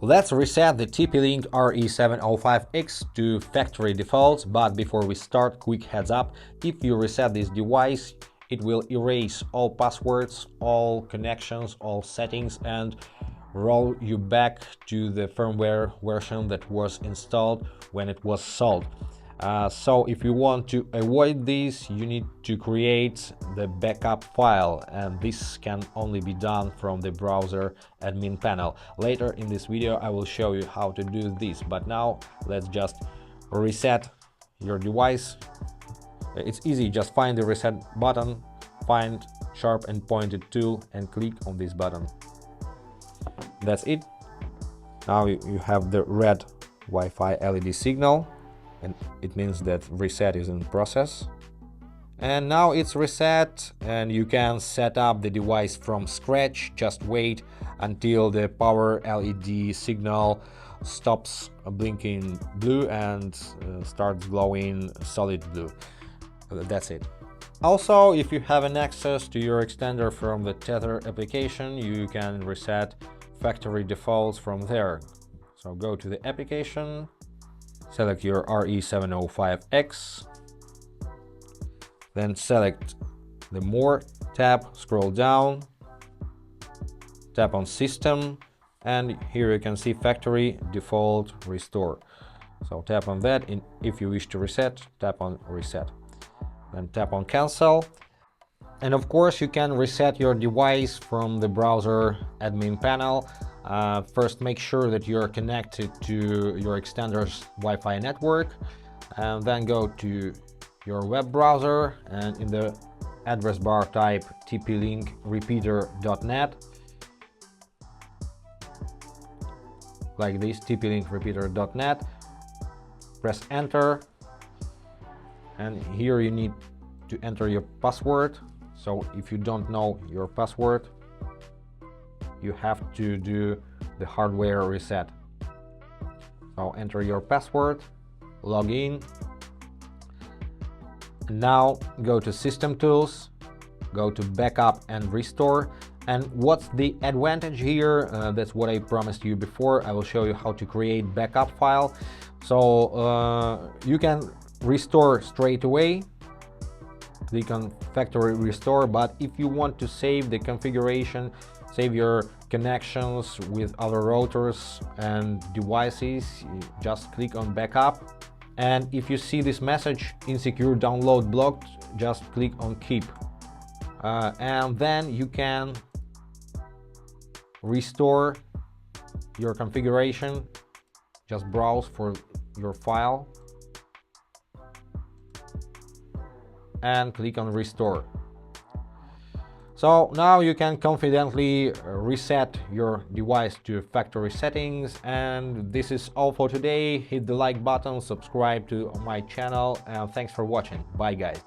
Let's reset the TP Link RE705x to factory defaults, but before we start, quick heads up: if you reset this device, it will erase all passwords, all connections, all settings, and roll you back to the firmware version that was installed when it was sold. So if you want to avoid this, you need to create the backup file, and this can only be done from the browser admin panel. Later in this video I will show you how to do this, but now let's just reset your device. It's easy, just find the reset button, find sharp and pointed tool and click on this button. That's it. Now you have the red Wi-Fi LED signal, and it means that reset is in process. And now it's reset, and you can set up the device from scratch. Just wait until the power LED signal stops blinking blue and starts glowing solid blue. That's it. Also, if you have an access to your extender from the Tether application, you can reset factory defaults from there. So go to the application, select your RE705x, then select the More tab, scroll down, tap on System, and here you can see Factory Default Restore. So tap on that, and if you wish to reset, tap on Reset. Then tap on Cancel. And of course, you can reset your device from the browser admin panel. First, make sure that you're connected to your extender's Wi-Fi network, and then go to your web browser, and in the address bar type tplinkrepeater.net, like this, tplinkrepeater.net. Press enter, and here you need to enter your password. So if you don't know your password, you have to do the hardware reset. So enter your password, log in, and now go to System Tools, go to Backup and Restore. And what's the advantage here? That's what I promised you before. I will show you how to create backup file. So you can restore straight away. Click on Factory Restore, but if you want to save the configuration, save your connections with other routers and devices, just click on Backup. And if you see this message, Insecure Download Blocked, just click on Keep. And then you can restore your configuration. Just browse for your file and click on Restore. So now you can confidently reset your device to factory settings. And this is all for today. Hit the like button, subscribe to my channel, and thanks for watching. Bye guys.